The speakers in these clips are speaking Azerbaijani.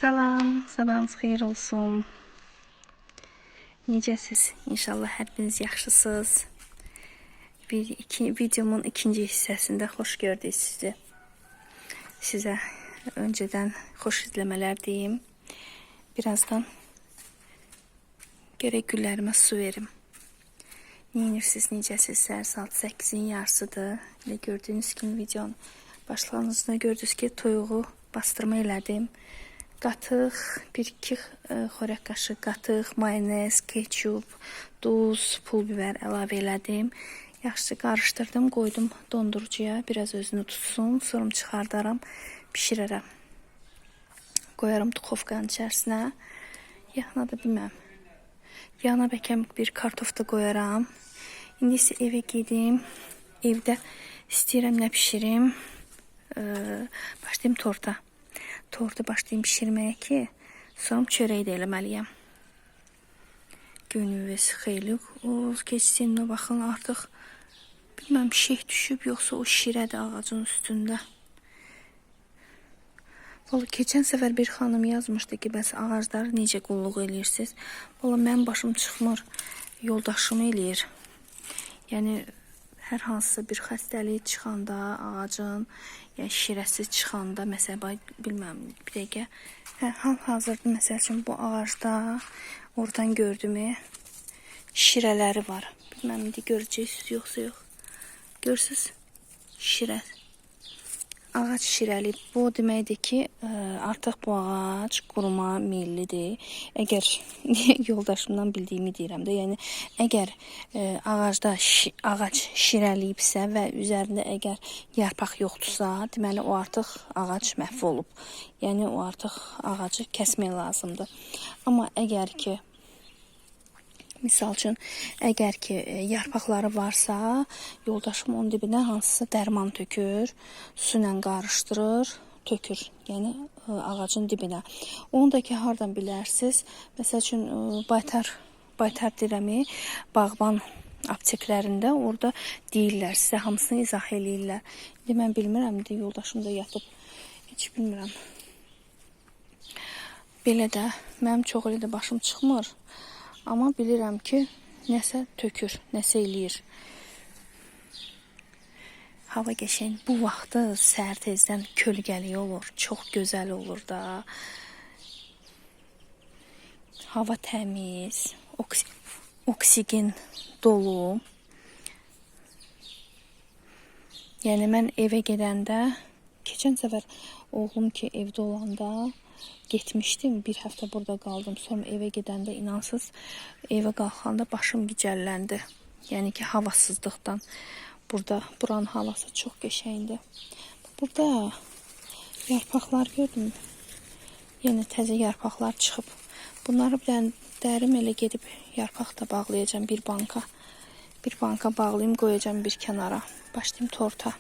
Salam, sabahınız xeyir olsun. Necəsiz? İnşallah hər biriniz yaxşısınız. Videomun ikinci hissəsində xoş gördük sizi. Sizə öncədən xoş izləmələr deyim. Birazdan gərək güllərimə su verim. Neyinirsiniz, necəsiz? Səhər saat 8-in yarısıdır. Elə gördüyünüz kimi videonun başlanğıcında gördünüz ki, toyuğu bastırma elədim. Qatıq, 1-2 xörək qaşığı qatıq, mayonez, ketçup, duz, pul biber əlavə elədim. Yaxşıca qarışdırdım, qoydum dondurucuya, biraz özünü tutsun, sonra çıxardaram, pişirərəm. Qoyaram duxovkanın içərisinə. Yanına da bilməm. Yanına bəlkə bir kartof da qoyaram. İndi isə evə gedim. Evdə istəyirəm nə pişirim. Başlayayım torta. Tortu başlayayım pişirməyə ki, sonra çörəyi də eləməliyəm. Gününüz xeyli keçsin, baxın artıq bilməm şey düşüb, yoxsa o şirədir ağacın üstündə. Valla keçən səfər bir xanım yazmışdı ki, bəs ağacları necə qulluq eləyirsiniz? Valla mənim başım çıxmır, yoldaşım eləyir. Yəni hər hansısa bir xəstəlik çıxanda ağacın, yəni şirəsi çıxanda, məsələn, bilməm, bir dəqiqə, hal-hazırda, məsəl üçün, bu ağacda, oradan gördüyümü, şirələri var. Bilməm, indi görəcəksiniz, yoxsa yox. Görürsünüz, şirə. Ağac şirəli. Bu deməkdir ki, artıq bu ağac quruma meyillidir. Əgər yoldaşımdan bildiyimi deyirəm də, yəni əgər ağacda ağac şirəliyibsə və üzərində əgər yarpaq yoxdursa, deməli o artıq ağac məhv olub. Yəni o artıq ağacı kəsmək lazımdır. Amma əgər ki, misal üçün, əgər ki, yarpaqları varsa, yoldaşım onun dibinə hansısa dərman tökür, su ilə qarışdırır, tökür, yəni ağacın dibinə. Onu da ki, hardan bilərsiniz? Məsəl üçün, baytar dirəmi, bağban apteklərində orada deyirlər, sizə hamısını izah eləyirlər. İndi mən bilmirəm, indi yoldaşım da yatıb, heç bilmirəm. Belə də, mənim çox elə də başım çıxmır. Amma bilirəm ki, nəsə tökür, nəsə eləyir. Hava qəşəng. Bu vaxtı səhər tezdən kölgəli olur, çox gözəl olur da. Hava təmiz, oksigen dolu. Yəni mən evə gedəndə, keçən səfər oğlum ki evdə olanda getmişdim, bir həftə burada qaldım. Sonra evə gedəndə inansız, evə qalxanda başım gicəlləndi. Yəni ki, havasızlıqdan. Buranın havası çox qəşəngdir. Burada yarpaqlar gördüm. Yəni təzə yarpaqlar çıxıb. Bunları bir dənə dərim elə gedib yarpaq da bağlayacağım bir banka. Bir banka bağlayayım, qoyacağım bir kənara. Başlayayım torta.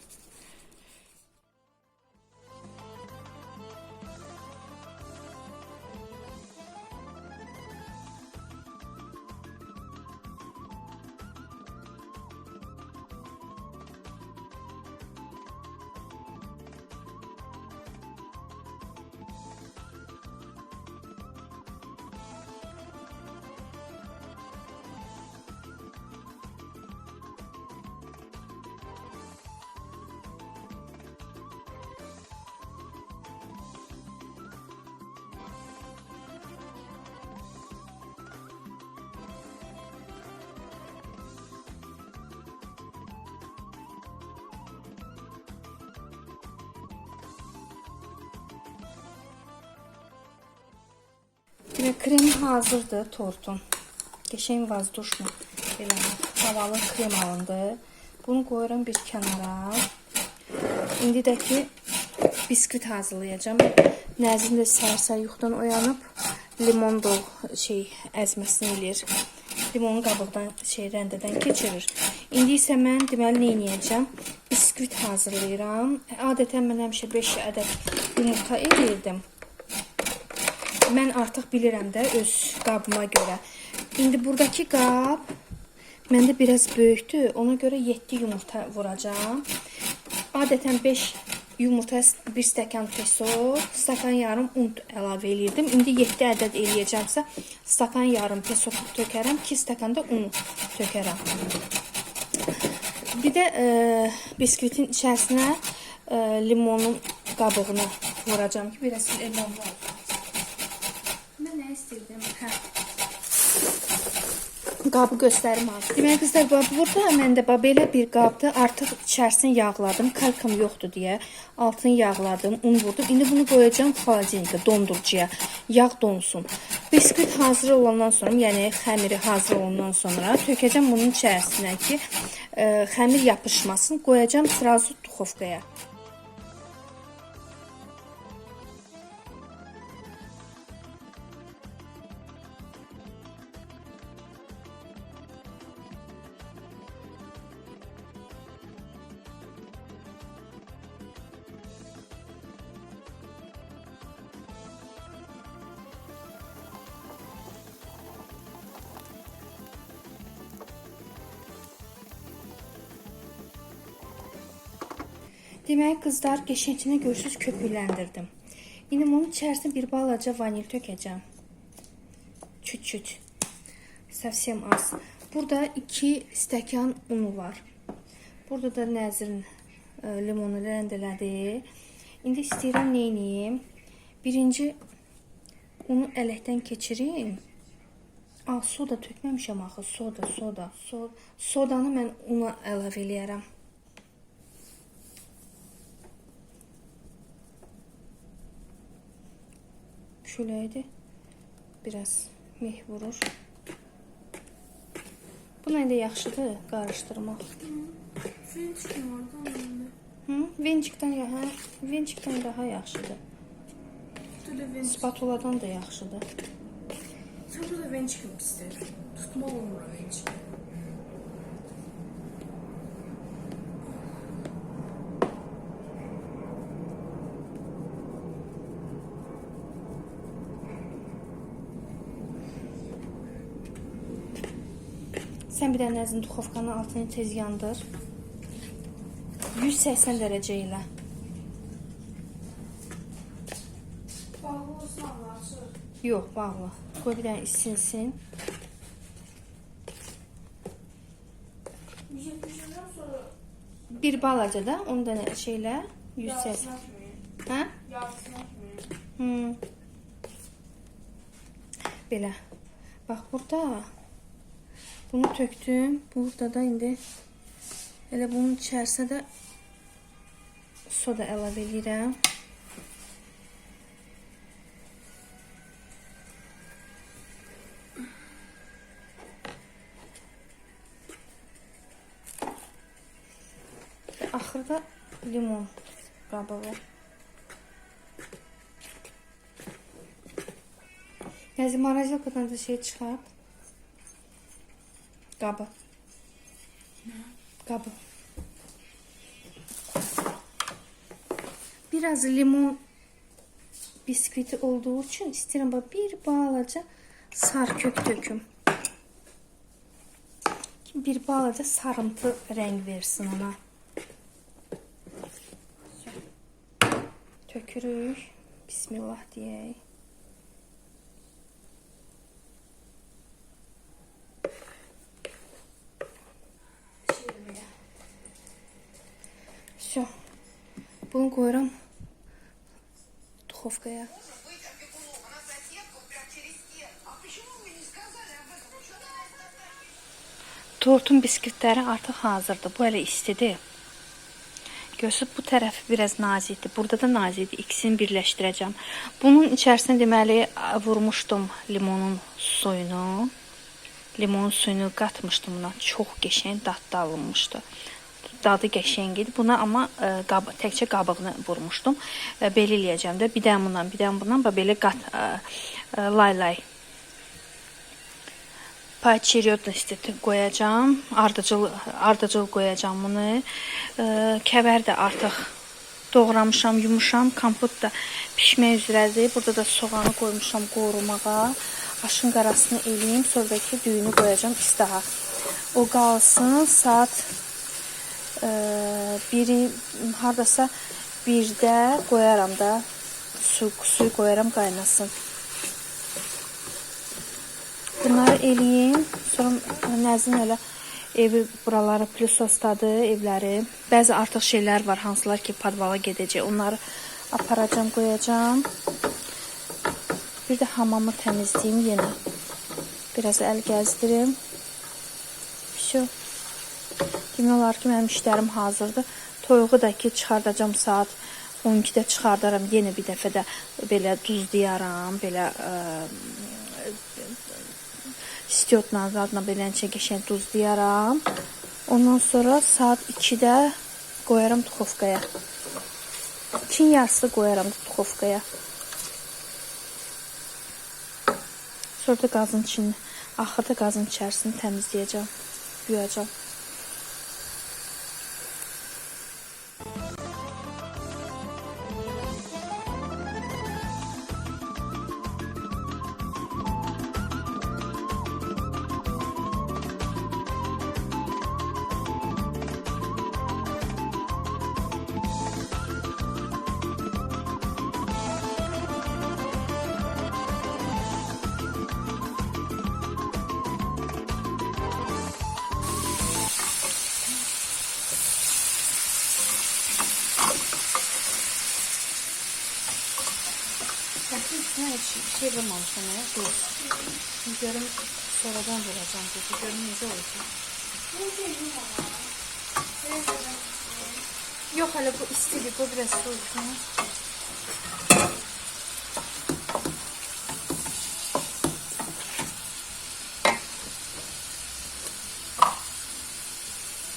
Kremi hazırdır tortun. Qəşəng vazdushlu, belə havalı krem alındı. Bunu qoyuram bir kənara. İndi də ki biskvit hazırlayacağım. Nəzin də səhər yuxudan oyanıb limon da əzməsini eləyir. Limonu qabıqdan rəndədən keçirir. İndi isə mən deməli nə edəcəm? Biskvit hazırlayıram. Adətən mən həmişə 5 ədəd yumurta eləyirdim. Mən artıq bilirəm də öz qabıma görə. İndi buradakı qab məndə biraz böyükdür. Ona görə 7 yumurta vuracağım. Adətən 5 yumurtaya 1 stəkan peso, stakan yarım un əlavə edirdim. İndi 7 ədəd eləyəcəmsə, stakan yarım peso tökərəm, 2 stəkan da un tökərəm. Bir də biskvitin içərisinə limonun qabığını vuracağım ki, biraz limon var. Mən nə istəyirdim? Qabı göstərim artıq. Demək qızlar, burada məndə belə bir qabda artıq içərisini yağladım. Kalkam yoxdur deyə altını yağladım, un vurdum. İndi bunu qoyacağım xaladenikə, dondurucuya. Yağ donsun. Biskvit hazır olandan sonra, yəni xəmiri hazır olandan sonra tökəcəm bunun içərisinə ki, xəmir yapışmasın. Qoyacağım sразу duxovkaya. Demək qızlar, qəşəngcə görürsüz köpükləndirdim. İndi bunun içərisinə bir balaca vanil tökəcəm. Küt-küt. Совсем az. Burada 2 stəkan unu var. Burada da nəzrin limonu rəndələdi. İndi istəyirəm nə edeyim? Birinci unu ələkdən keçirim. Soda tökməmişəm axı. Sodanı mən una əlavə eləyərəm. Şöyleydi. Biraz meh vurur. Bu nədə yaxşıdır qarışdırmaq. Vençikdən orada Vençikdən daha yaxşıdır. Spatuladan da yaxşıdır. Sən burada vençik mi istəyir? Tutma olmur vençik. Sən bir dənə nəzin duxovkanın altını tez yandır. 180 dərəcə ilə. Bağlı olsa açır. Yox, bağlı. Qoy bir dənə isinsin. 170'den sonra Bir balaca da 10 dənə şeylə 180. Hə? Belə. Bax burada bunu tökdüm. Burada da indi elə bunun içərisinə də soda əlavə edirəm. Və axırda limon qabığı. Nəzim marazelkadan da şey çıxart. Qabı. Qabı. Biraz limon bisküviti olduğu için istəyirəm bir balaca sar kök töküm. Bir balaca sarımtı renk versin ona. Tökürük. Bismillah deyək. Все. Bunu koyuram duxovkaya. Tortun biskvitləri artıq hazırdır. Bu hələ istidir. Görsün, bu tərəfi biraz nazikdir. Burada da nazikdir. İkisini birləşdirəcəm. Bunun içərisinə deməli vurmuşdum limonun suyunu. Limon suyunu qatmışdım buna. Çox qəşəng dadlı alınmışdı. Dadı qəşəng idi. Buna amma təkcə qabığını vurmuşdum. Belə eləyəcəm də. Bir dən bundan belə lay. Poçeryodnosti qoyacağam. Ardıcıl qoyacağam bunu. Kəvər də artıq doğramışam, yumuşam. Kompot da pişmək üzrədir. Burada da soğanı qoymuşam qorumağa. Aşın qarasını eləyim. Sonraki düyünü qoyacağam istaha. O qalsın. Saat biri hardasa Bir də qoyaram da suyu qoyaram qaynasın. Bunları eləyim. Sonra Nəzin elə evi buraları plisosdadı, evləri. Bəzi artıq şeylər var, hansılar ki podvala gedəcək. Onları aparacam, qoyacam. Bir də hamamı təmizləyim yenə. Biraz əl gəzdirim. Şu. Demək olar ki, mənim işlərim hazırdır. Toyuğu da ki çıxardacam saat 12-də çıxardaram. Yenə bir dəfə də belə duzlayaram, belə istiotla zadla belə qəşəng duzlayaram. Ondan sonra saat 2-də qoyaram duxovkaya. 2-nin yarısı qoyaram duxovkaya. Sonra da qazın içini, axırda qazın içərisini təmizləyəcəm, yuyacam. Üstüne hiç şey vurmamışım ya. Dur. Görüm sonradan vuracağım. Görüm necə olacaq. Yok hala bu istilik. O biraz soğuksun.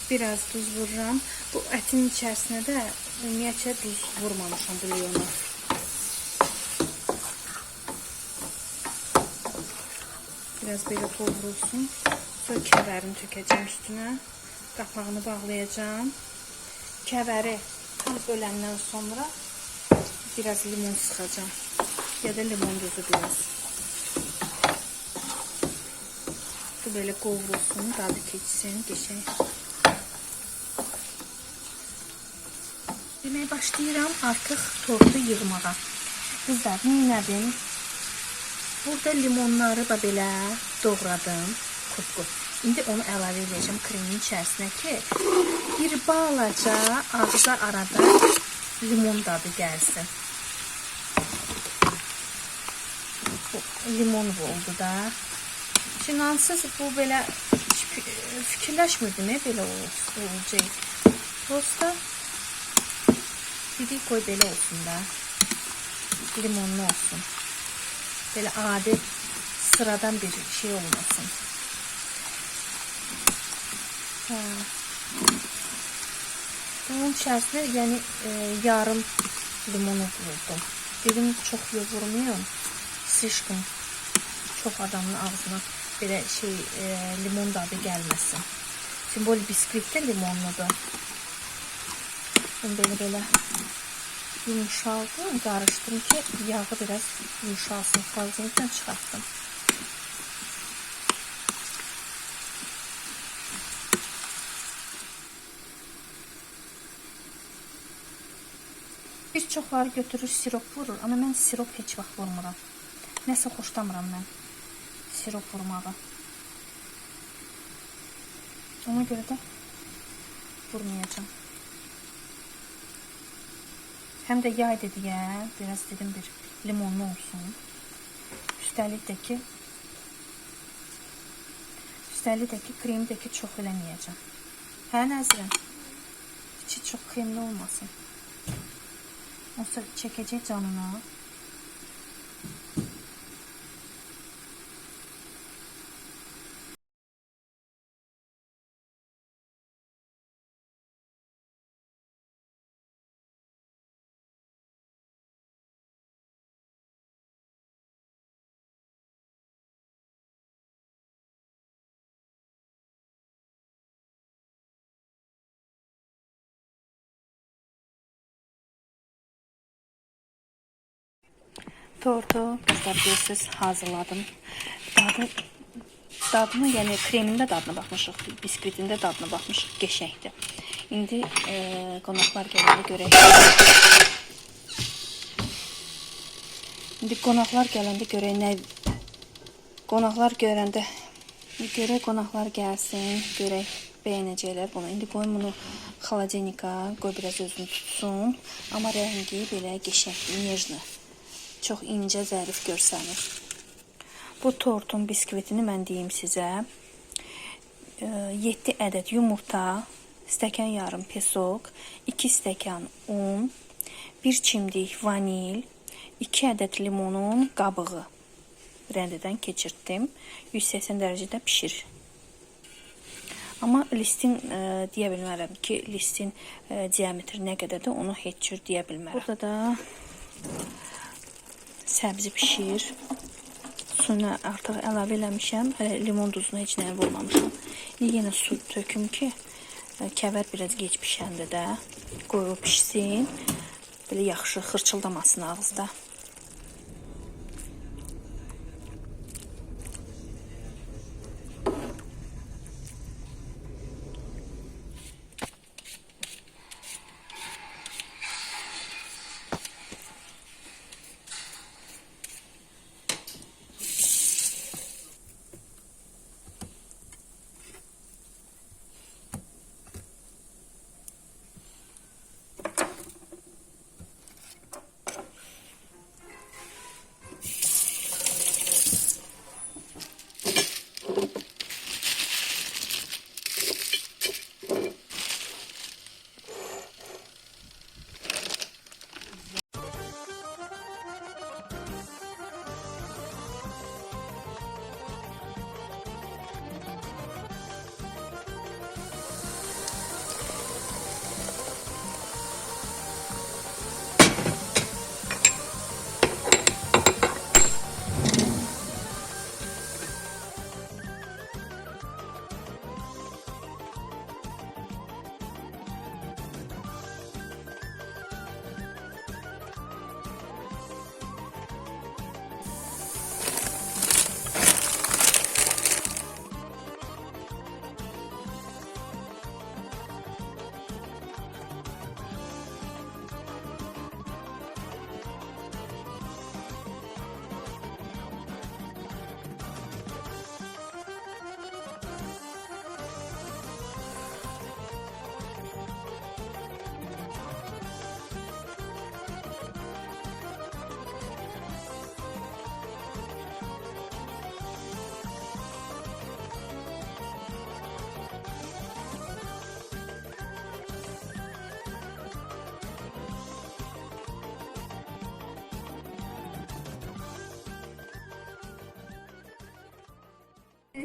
Biraz tuz vururam. Bu ətin içərisinə də ümumiyyətlə tuz vurmamışam bulyona. Biraz belə qovrulsun. Sonra kəvərini tökəcəm üstünə. Qapağını bağlayacağım. Kəvəri tam öləndən sonra biraz limon sıxacağım. Ya da limon duzu biraz. Bu belə qovrulsun, dadı keçsin, qəşəng. Deməyə başlayıram artıq tortu yığmağa. Qızlar, neylədim? Burada limonları da belə doğradım. Kut-kut. İndi onu əlavə edəcəm kremin içərisinə ki, bir balaca ağza arada limon dadı gəlsin. Limon oldu da. Finansız bu belə fikirləşmirdim, belə olacaq. Prosta dedik qoy belə olsun da. Limonlu olsun. Böyle adi sıradan bir şey olmasın. Bunun içerisine yani yarım limonu vurdum. Dedim çok vurmuyorum. Sıçkın. Çok adamın ağzına böyle şey limon dadı gelmesin. Simbol bisküvit de limonludur. Böyle yumuşaldım, karıştırdım ki yağı biraz yumuşalsın. Fazlalıktan çıkarttım. Bir çoxları götürür sirop vurur, ama mən sirop heç vaxt vurmuram. Nəsə xoşlamıram mən sirop vurmağı. Ona görə də vurmayacağım. Hem de yay dedi ya, biraz dedim bir limonlu olsun. Üstəlik də ki kremi də ki çox eləməyəcəm. Hə Nəzrin? İçi çox kremli olmasın. Onsa çəkəcək canına. Tortu bilirsiniz hazırladım. Dadını yani kremində dadına baxmışıq, biskvitində dadına baxmışıq, qəşəngdir. İndi qonaqlar gələndə görək. İndi qonaqlar gələndə görək nə qonaqlar görəndə görək qonaqlar gəlsin, görək bəyənəcəklər bunu. İndi qoyum bunu xaladenika, qoy biraz özünü tutsun. Amma rəngi belə qəşəng, nежный. Çox incə, zərif görsənir. Bu tortun biskvitini mən deyim sizə. 7 ədəd yumurta, stəkan yarım pesok, 2 stəkan un, 1 çimdik vanil, 2 ədəd limonun qabığı rəndidən keçirtdim. 180 dərəcədə pişir. Amma listin deyə bilmərəm ki, listin diametri nə qədərdir, onu heç cür deyə bilmərəm. Burada da səbzi pişir. Suyunu artıq əlavə eləmişəm. Limon duzunu heç nəyə vurmamışam. Yenə su töküm ki, kəvər biraz gec pişəndə də qoyub pişsin. Belə yaxşı xırçıldamasın ağızda.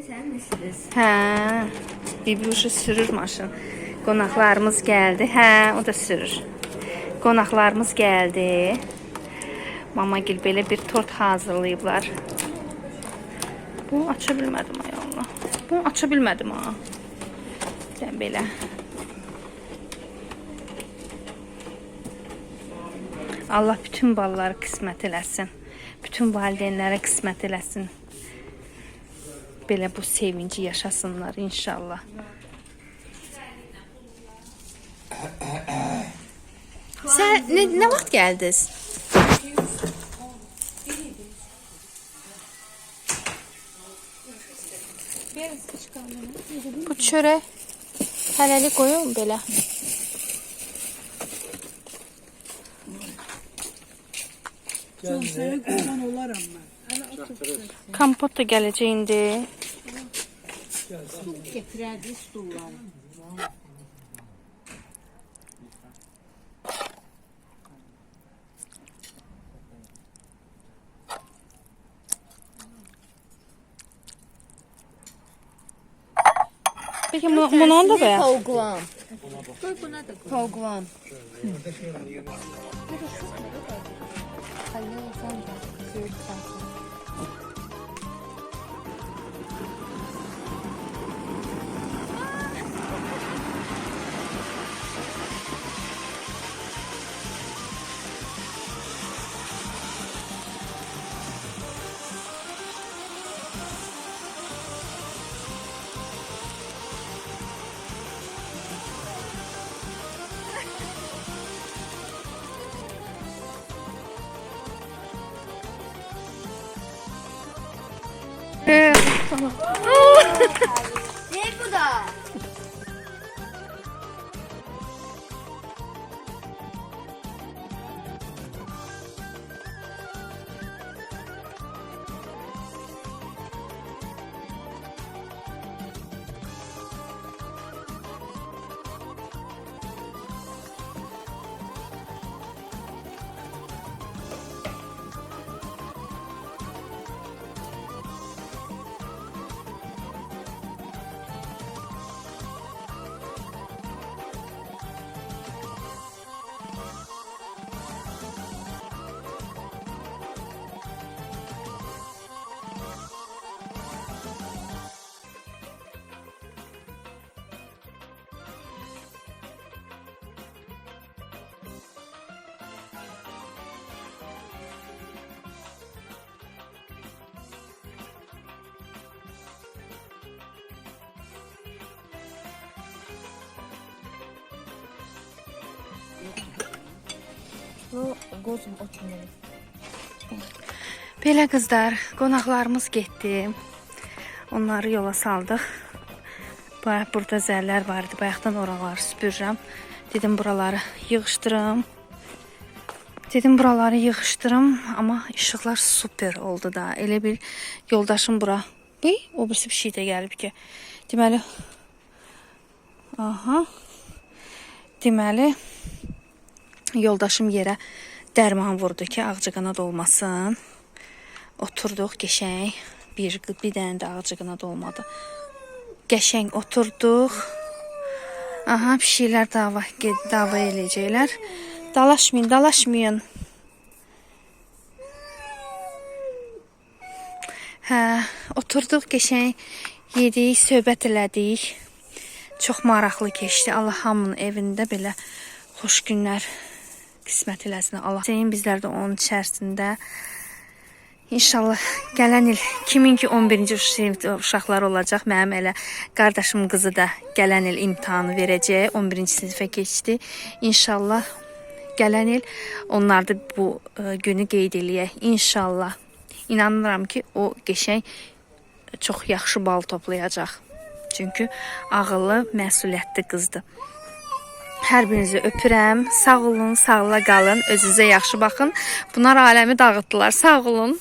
Sen misiniz? Hə, Bibi sürür maşın. Qonaqlarımız gəldi. Hə, o da sürür. Qonaqlarımız gəldi. Mamagil belə bir tort hazırlayıblar. Bunu aça bilmədim ay Allah. Bunu aça bilmədim ha. Sən belə. Allah bütün balları qismət eləsin. Bütün valideynlərə qismət eləsin. Belə bu sevinci yaşasınlar inşallah. Sən nə vaxt gəldiniz? Bu çörək hələlik qoyun belə. Sənə qurban olaram mən. Kompot da gələcək indi. Getirərdi stulları. Peki bunu da koy. Tavuklan. Koy buna da koy. Tavuklan. Ne bu da? Belə qızlar, qonaqlarımız getdi. Onları yola saldıq. Burada zərlər var idi. Bayaqdan oraları süpürürəm. Dedim buraları yığışdırım. Amma işıqlar super oldu da. Elə bir yoldaşım bura. O birisi bir şey də gəlib ki. Deməli, yoldaşım yerə dərman vurdu ki, ağcaqanad olmasın. Oturduq qəşəng. Bir dənə də ağcaqanad olmadı. Qəşəng oturduq. Pişiklər dava eləyəcəklər. Dalaşmayın. Oturduq qəşəng, yedik, söhbət elədik. Çox maraqlı keçdi. Allah hamının evində belə xoş günlər qismət eləsin. Allah bizlər də onun içərisində. İnşallah gələn il kimin ki 11-ci sinif uşaqlar olacaq. Mənim elə qardaşım qızı da gələn il imtahanı verəcək. 11-ci sinifə keçdi. İnşallah gələn il onlar da bu günü qeyd eləyək. İnşallah. İnanıram ki o qəşəng çox yaxşı bal toplayacaq. Çünki ağıllı, məsuliyyətli qızdır. Hər birinizi öpürəm. Sağ olun, sağla qalın. Özünüzə yaxşı baxın. Bunlar aləmi dağıtdılar. Sağ olun.